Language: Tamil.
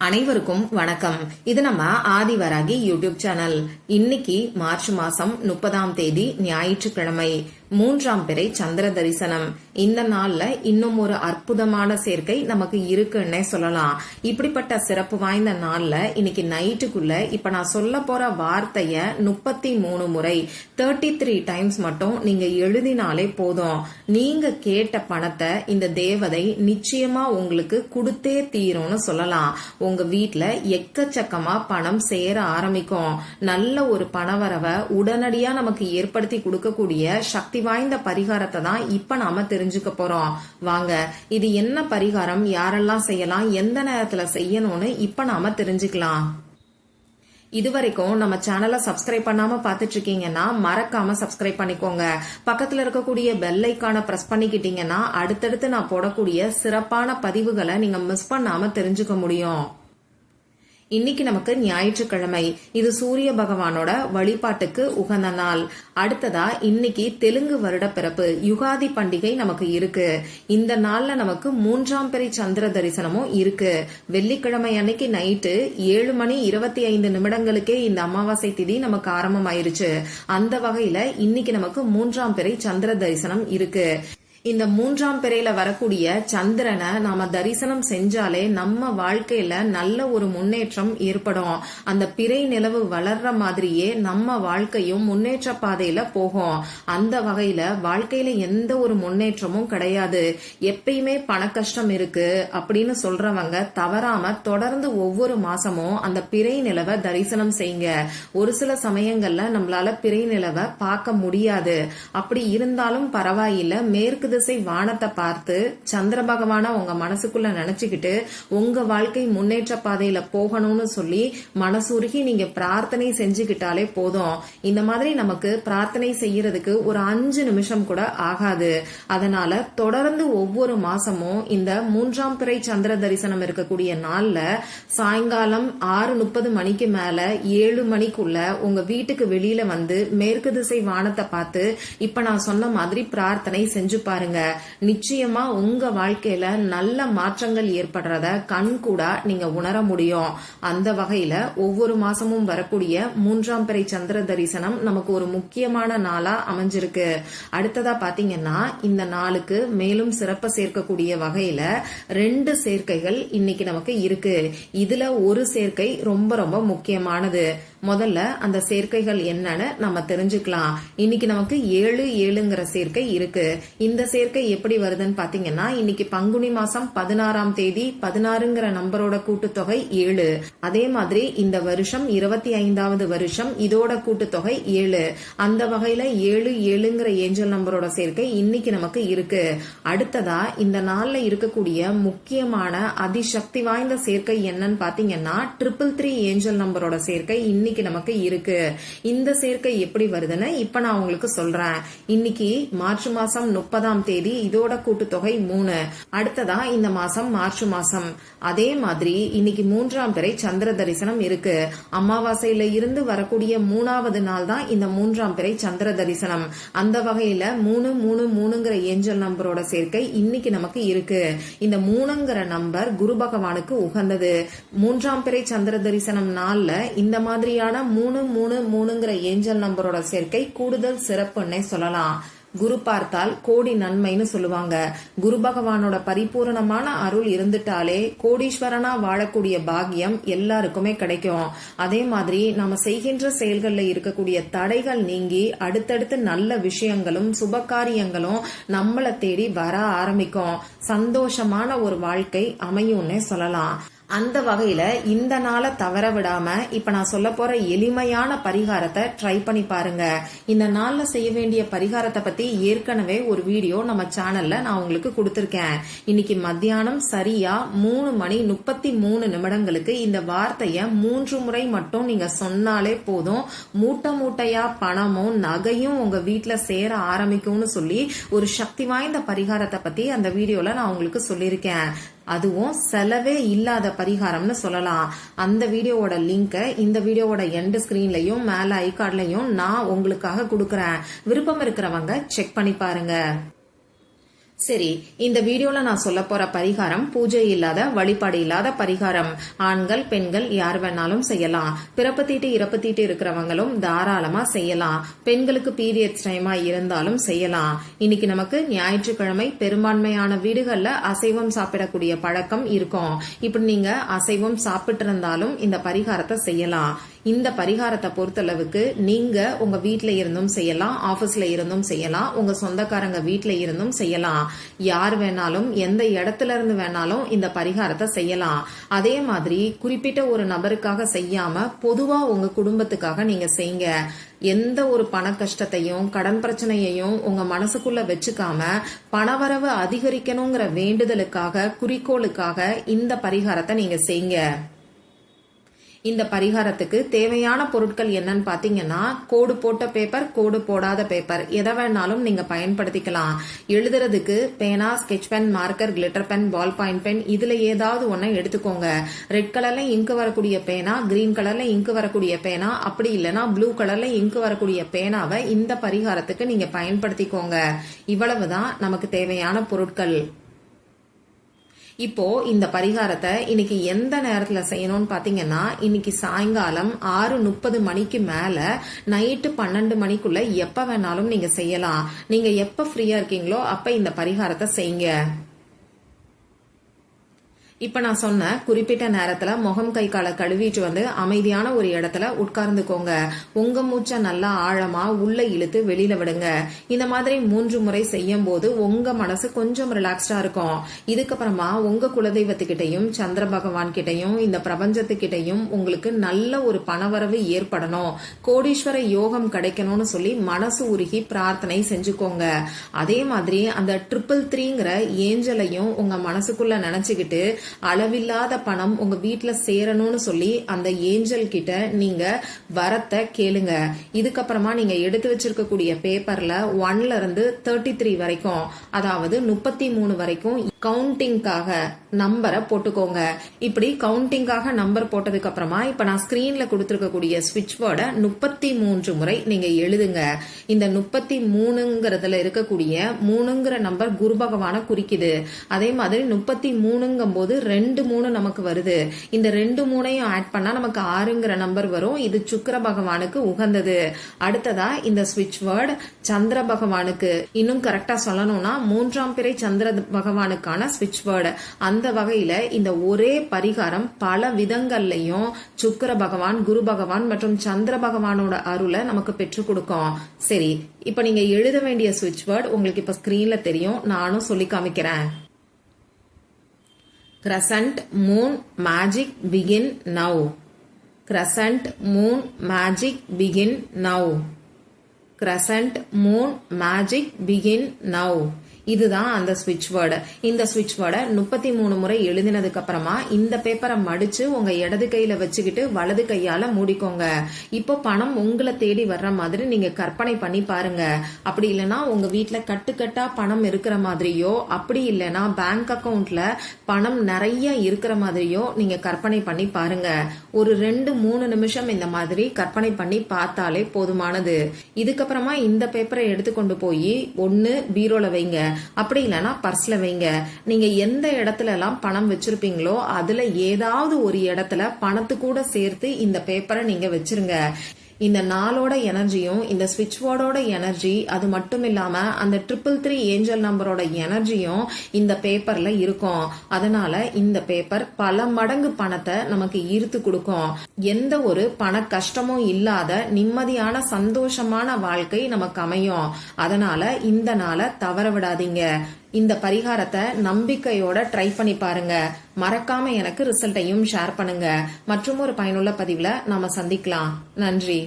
அனைவருக்கும் வணக்கம். இது நம்ம ஆதிவராகி யூடியூப் சேனல். இன்னைக்கு மார்ச் மாசம் 30ஆம் தேதி ஞாயிற்றுக்கிழமை, 3ஆம் பிறை சந்திர தரிசனம். இந்த நாள்ல இன்னும் ஒரு அற்புதமான சேர்க்கை நமக்கு இருக்குன்னே சொல்லலாம். இப்படிப்பட்ட சிறப்பு வாய்ந்த நாள்ல இன்னைக்கு நைட்டுக்குள்ள இப்ப நான் சொல்ல போற வார்த்தைய 33 முறை 33 டைம்ஸ் மட்டும் நீங்க எழுதினாலே போதும். நீங்க கேட்ட பணத்தை இந்த தேவதை நிச்சயமா உங்களுக்கு கொடுத்தே தீரும்னு சொல்லலாம். உங்க வீட்ல எக்கச்சக்கமா பணம் சேர ஆரம்பிக்கும். நல்ல ஒரு பணவரவை உடனடியா நமக்கு ஏற்படுத்தி கொடுக்கக்கூடிய சக்தி வாய்ந்த பரிகாரத்தை தான் இப்ப நாம தெரிஞ்சுக்க போறோம். வாங்க, இது என்ன பரிகாரம், யாரெல்லாம் செய்யலாம், எந்த நேரத்துல செய்யணும்னு இப்ப நாம தெரிஞ்சுக்கலாம். இதுவரைக்கும் நம்ம சேனலை சப்ஸ்கிரைப் பண்ணாம பாத்துட்டு இருக்கீங்கன்னா மறக்காம சப்ஸ்கிரைப் பண்ணிக்கோங்க. பக்கத்துல இருக்கக்கூடிய பெல் ஐகானை பிரஸ் பண்ணிக்கிட்டீங்கன்னா அடுத்தடுத்து நான் போடக்கூடிய சிறப்பான பதிவுகளை நீங்க மிஸ் பண்ணாம தெரிஞ்சுக்க முடியும். இன்னைக்கு நமக்கு ஞாயிற்றுக்கிழமை. இது சூரிய பகவானோட வழிபாட்டுக்கு உகந்த நாள். அடுத்ததா இன்னைக்கு தெலுங்கு வருட பிறப்பு யுகாதி பண்டிகை நமக்கு இருக்கு. இந்த நாள்ல நமக்கு 3ஆம் பிறை சந்திர தரிசனமும் இருக்கு. வெள்ளிக்கிழமை அன்னைக்கு நைட்டு 7:25 இந்த அமாவாசை திதி நமக்கு ஆரம்பமாயிருச்சு. அந்த வகையில இன்னைக்கு நமக்கு 3ஆம் பிறை சந்திர தரிசனம் இருக்கு. இந்த 3ஆம் பிறையில வரக்கூடிய சந்திரனை நாம தரிசனம் செஞ்சாலே நம்ம வாழ்க்கையில நல்ல ஒரு முன்னேற்றம் ஏற்படும். அந்த பிறை நிலவு வளர்ற மாதிரியே நம்ம வாழ்க்கையும் முன்னேற்ற பாதையில போகும். அந்த வகையில வாழ்க்கையில எந்த ஒரு முன்னேற்றமும் கிடையாது, எப்பயுமே பண கஷ்டம் இருக்கு அப்படின்னு சொல்றவங்க தவறாம தொடர்ந்து ஒவ்வொரு மாசமும் அந்த பிறை நிலவை தரிசனம் செய்யுங்க. ஒரு சில சமயங்கள்ல நம்மளால பிறை நிலவை பார்க்க முடியாது. அப்படி இருந்தாலும் பரவாயில்ல, மேற்கு திசை வானத்தை பார்த்து சந்திர பகவான உங்க மனசுக்குள்ள நினைச்சுக்கிட்டு உங்க வாழ்க்கை முன்னேற்ற பாதையில போகணும்னு சொல்லி மனசுருகி நீங்க பிரார்த்தனை செஞ்சுக்கிட்டாலே போதும். இந்த மாதிரி நமக்கு பிரார்த்தனை செய்யறதுக்கு ஒரு 5 நிமிஷம் கூட ஆகாது. அதனால தொடர்ந்து ஒவ்வொரு மாசமும் இந்த 3ஆம் பிறை சந்திர தரிசனம் இருக்கக்கூடிய நாள்ல சாயங்காலம் 6:30 மேல 7 மணிக்குள்ள உங்க வீட்டுக்கு வெளியில வந்து மேற்கு திசை வானத்தை பார்த்து இப்ப நான் சொன்ன மாதிரி பிரார்த்தனை செஞ்சு பாருங்க. நிச்சயமா உங்க வாழ்க்கையில நல்ல மாற்றங்கள் ஏற்படுறத கண் கூட நீங்க உணர முடியும். அந்த வகையில ஒவ்வொரு மாசமும் வரக்கூடிய 3ஆம் பிறை சந்திர தரிசனம் நமக்கு ஒரு முக்கியமான நாளா அமைஞ்சிருக்கு. அடுத்ததா பாத்தீங்கன்னா இந்த நாளுக்கு மேலும் சிறப்பு சேர்க்கக்கூடிய வகையில 2 சேர்க்கைகள் இன்னைக்கு நமக்கு இருக்கு. இதுல ஒரு சேர்க்கை ரொம்ப ரொம்ப முக்கியமானது. முதல்ல அந்த சேர்க்கைகள் என்னன்னு நம்ம தெரிஞ்சுக்கலாம். இன்னைக்கு நமக்கு 7/7ங்கிற சேர்க்கை இருக்கு. இந்த சேர்க்கை எப்படி வருதுன்னு பாத்தீங்கன்னா, இன்னைக்கு பங்குனி மாசம் 16ஆம் தேதி 16ங்கிற நம்பரோட கூட்டுத்தொகை 7. அதே மாதிரி இந்த வருஷம் 25வது வருஷம், இதோட கூட்டுத்தொகை 7. அந்த வகையில 7/7ங்கிற ஏஞ்சல் நம்பரோட சேர்க்கை இன்னைக்கு நமக்கு இருக்கு. அடுத்ததா இந்த நாள்ல இருக்கக்கூடிய முக்கியமான அதிசக்தி வாய்ந்த சேர்க்கை என்னன்னு பாத்தீங்கன்னா 333 ஏஞ்சல் நம்பரோட சேர்க்கை இன்னைக்கு நமக்கு இருக்கு. இந்த சேர்க்கை எப்படி வருதுன்னு இப்ப நான் உங்களுக்கு சொல்றேன். இன்னைக்கு மார்ச் மாசம் 30ஆம் தேதி, இதோட கூட்டுத்தொகை 3. அடுத்ததா இந்த மாசம் மார்ச் மாசம். அதே மாதிரி இன்னைக்கு 3ஆம் பிறை சந்திர தரிசனம் இருக்கு. அமாவாசையில இருந்து வரக்கூடிய 3வது நாள் தான் இந்த 3ஆம் பிறை சந்திர தரிசனம். அந்த வகையில 333ங்கிற ஏஞ்சல் நம்பரோட சேர்க்கை இன்னைக்கு நமக்கு இருக்கு. இந்த 3ங்கிற நம்பர் குரு பகவானுக்கு உகந்தது. 3ஆம் பிறை சந்திர தரிசனம் நாள்ல இந்த மாதிரியான 333ங்கிற ஏஞ்சல் நம்பரோட சேர்க்கை கூடுதல் சிறப்புன்னே சொல்லலாம். குரு பார்த்தால் கோடி நன்மைன்னு சொல்லுவாங்க. குரு பகவானோட பரிபூரணமான அருள் இருந்துட்டாலே கோடீஸ்வரனா வாழக்கூடிய பாக்கியம் எல்லாருக்குமே கிடைக்கும். அதே மாதிரி நாம செய்கின்ற செயல்கள்ல இருக்கக்கூடிய தடைகள் நீங்கி அடுத்தடுத்து நல்ல விஷயங்களும் சுபகாரியங்களும் நம்மளை தேடி வர ஆரம்பிக்கும். சந்தோஷமான ஒரு வாழ்க்கை அமையும்னே சொல்லலாம். அந்த வகையில இந்த நாளை தவற விடாம இப்ப நான் சொல்ல போற எளிமையான பரிகாரத்தை ட்ரை பண்ணி பாருங்க. இந்த நாள்ல செய்ய வேண்டிய பரிகாரத்தை பத்தி ஏற்கனவே ஒரு வீடியோ நம்ம சேனல்ல நான் உங்களுக்கு கொடுத்திருக்கேன். இன்னைக்கு மத்தியானம் சரியா 3:33 இந்த வார்த்தைய 3 முறை மட்டும் நீங்க சொன்னாலே போதும். மூட்டை மூட்டையா பணமும் நகையும் உங்க வீட்டுல சேர ஆரம்பிக்கும்னு சொல்லி ஒரு சக்தி வாய்ந்த பரிகாரத்தை பத்தி அந்த வீடியோல நான் உங்களுக்கு சொல்லியிருக்கேன். அதுவும் செலவே இல்லாத பரிகாரம்னு சொல்லலாம். அந்த வீடியோவோட லிங்கை இந்த வீடியோவோட எண்ட் ஸ்கிரீன்லயும் மேல ஐகார்ட்லயும் நான் உங்களுக்காக கொடுக்கறேன். விருப்பம் இருக்கிறவங்க செக் பண்ணி பாருங்க. சரி, இந்த வீடியோல நான் சொல்ல போற பரிகாரம் பூஜை இல்லாத, வழிபாடு இல்லாத பரிகாரம். ஆண்கள் பெண்கள் யார் வேணாலும் செய்யலாம். பிறப்பு தீட்டு இறப்பு தீட்டு இருக்கிறவங்களும் தாராளமா செய்யலாம். பெண்களுக்கு பீரியட்ஸ் டைமா இருந்தாலும் செய்யலாம். இன்னைக்கு நமக்கு ஞாயிற்றுக்கிழமை பெரும்பான்மையான வீடுகள்ல அசைவம் சாப்பிடக்கூடிய பழக்கம் இருக்கும். இப்படி நீங்க அசைவம் சாப்பிட்டு இருந்தாலும் இந்த பரிகாரத்தை செய்யலாம். இந்த பரிகாரத்தை பொறுத்தளவுக்கு நீங்க உங்க வீட்ல இருந்தும் செய்யலாம், ஆபீஸ்ல இருந்தும் செய்யலாம், உங்க சொந்தக்காரங்க வீட்ல இருந்தும் செய்யலாம். யார் வேணாலும் எந்த இடத்துல இருந்து வேணாலும் இந்த பரிகாரத்தை செய்யலாம். அதே மாதிரி குறிப்பிட்ட ஒரு நபருக்காக செய்யாம பொதுவா உங்க குடும்பத்துக்காக நீங்க செய்யுங்க. எந்த ஒரு பண கஷ்டத்தையும் கடன் பிரச்சனையையும் உங்க மனசுக்குள்ள வச்சுக்காம பணவரவு அதிகரிக்கணுங்கிற வேண்டுதலுக்காக, குறிக்கோளுக்காக இந்த பரிகாரத்தை நீங்க செய்யுங்க. இந்த பரிகாரத்துக்கு தேவையான பொருட்கள் என்னன்னு பாத்தீங்கன்னா, கோடு போட்ட பேப்பர், கோடு போடாத பேப்பர், எதை வேணாலும் நீங்க பயன்படுத்திக்கலாம். எழுதுறதுக்கு பேனா, sketch pen, marker, glitter pen, ball point pen, இதுல ஏதாவது ஒன்ன எடுத்துக்கோங்க. ரெட் கலர்ல இங்கு வரக்கூடிய பேனா, கிரீன் கலர்ல இங்கு வரக்கூடிய பேனா, அப்படி இல்லைன்னா ப்ளூ கலர்ல இங்கு வரக்கூடிய பேனாவை இந்த பரிகாரத்துக்கு நீங்க பயன்படுத்திக்கோங்க. இவ்வளவுதான் நமக்கு தேவையான பொருட்கள். இப்போ இந்த பரிகாரத்தை இன்னைக்கு எந்த நேரத்துல செய்யணும்னு பாத்தீங்கன்னா, இன்னைக்கு சாயங்காலம் 6:30 மணிக்கு மேல நைட்டு 12 மணிக்குள்ள எப்ப வேணாலும் நீங்க செய்யலாம். நீங்க எப்ப ஃப்ரீயா இருக்கீங்களோ அப்ப இந்த பரிகாரத்தை செய்யுங்க. இப்ப நான் சொன்ன குறிப்பிட்ட நேரத்துல முகம் கை காலை கழுவிட்டு வந்து அமைதியான ஒரு இடத்துல உட்கார்ந்துக்கோங்க. உங்க மூச்சை நல்லா ஆழமா உள்ள இழுத்து வெளியில விடுங்க. இந்த மாதிரி 3 முறை செய்யும் போது உங்க மனசு கொஞ்சம் ரிலாக்ஸ்டா இருக்கும். இதுக்கப்புறமா உங்க குலதெய்வத்துக்கிட்டையும் சந்திர பகவான் கிட்டையும் இந்த பிரபஞ்சத்துக்கிட்டையும் உங்களுக்கு நல்ல ஒரு பணவரவு ஏற்படணும், கோடீஸ்வர யோகம் கிடைக்கணும்னு சொல்லி மனசு உருகி பிரார்த்தனை செஞ்சுக்கோங்க. அதே மாதிரி அந்த 333ங்கிற ஏஞ்சலையும் உங்க மனசுக்குள்ள நினைச்சுக்கிட்டு அளவில்லாத பணம் உங்க வீட்டுல சேரணும்னு சொல்லி அந்த ஏஞ்சல் கிட்ட நீங்க வரத்தை கேளுங்க. இதுக்கப்புறமா நீங்க எடுத்து வச்சிருக்கக்கூடிய பேப்பர்ல 1ல இருந்து 33 வரைக்கும், அதாவது 33 வரைக்கும் கவுண்டிங்காக நம்பரை போட்டுக்கோங்க. இப்படி கவுண்டிங்காக நம்பர் போட்டதுக்கு அப்புறமா இப்ப நான் ஸ்கிரீன்ல கொடுத்திருக்கக்கூடிய ஸ்விட்ச் வேர்டை 33 முறை நீங்க எழுதுங்க. இந்த 33ங்கிறதுல இருக்கக்கூடிய 3ங்கிற நம்பர் குரு பகவான குறிக்குது. அதே மாதிரி 33ங்கும் போது 2 நமக்கு வருது. இந்த 2 ஆட் பண்ணா நமக்கு 6ங்கிற நம்பர் வரும். இது சுக்கிர பகவானுக்கு உகந்தது. அடுத்ததா இந்த ஸ்விட்ச் வேர்ட் சந்திர பகவானுக்கு, இன்னும் கரெக்டா சொல்லணும்னா 3ஆம் பிறை சந்திர பகவானுக்கான ஸ்விட்ச் வேர்டு. அந்த வகையில இந்த ஒரே பரிகாரம் பல விதங்கள்லயும் சுக்கிர பகவான், குரு பகவான் மற்றும் சந்திர பகவானோட அருளை நமக்கு பெற்றுக் கொடுக்கும். சரி, இப்ப நீங்க எழுத வேண்டிய ஸ்விட்ச் வேர்ட் உங்களுக்கு இப்ப ஸ்கிரீன்ல தெரியும், நானும் சொல்லி காமிக்கிறேன். Crescent moon magic begin now. Crescent moon magic begin now. Crescent moon magic begin now. இதுதான் அந்த ஸ்விட்ச் வேர்டு. இந்த ஸ்விட்ச் வேர்டை 33 முறை எழுதினதுக்கு அப்புறமா இந்த பேப்பரை மடிச்சு உங்க இடது கையில வச்சுக்கிட்டு வலது கையால மூடிக்கோங்க. இப்போ பணம் உங்களை தேடி வர்ற மாதிரி நீங்க கற்பனை பண்ணி பாருங்க. அப்படி இல்லைன்னா உங்க வீட்டுல கட்டுக்கட்டா பணம் இருக்கிற மாதிரியோ, அப்படி இல்லைன்னா பேங்க் அக்கவுண்ட்ல பணம் நிறைய இருக்கிற மாதிரியோ நீங்க கற்பனை பண்ணி பாருங்க. ஒரு 2-3 நிமிஷம் இந்த மாதிரி கற்பனை பண்ணி பார்த்தாலே போதுமானது. இதுக்கப்புறமா இந்த பேப்பரை எடுத்துக்கொண்டு போய் ஒன்னு பீரோல வைங்க, அப்படி இல்லைன்னா பர்ஸ்ல வைங்க. நீங்க எந்த இடத்துல எல்லாம் பணம் வச்சிருப்பீங்களோ அதுல ஏதாவது ஒரு இடத்துல பணத்து கூட சேர்த்து இந்த பேப்பரை நீங்க வச்சிருங்க. இந்த நாளோட எனர்ஜியும் இந்த ஸ்விட்ச் வேர்டோட எனர்ஜி, அது மட்டும் இல்லாம அந்த 333 ஏஞ்சல் நம்பரோட எனர்ஜியும் இந்த பேப்பர்ல இருக்கும். அதனால இந்த பேப்பர் பல மடங்கு பணத்தை நமக்கு ஈர்த்து கொடுக்கும். எந்த ஒரு பண கஷ்டமும் இல்லாத நிம்மதியான சந்தோஷமான வாழ்க்கை நமக்கு அமையும். அதனால இந்த நாளை தவற விடாதீங்க. இந்த பரிகாரத்தை நம்பிக்கையோட ட்ரை பண்ணி பாருங்க. மறக்காம எனக்கு ரிசல்ட்டையும் ஷேர் பண்ணுங்க. மற்றும் ஒரு பயனுள்ள பதிவுல நாம சந்திக்கலாம். நன்றி.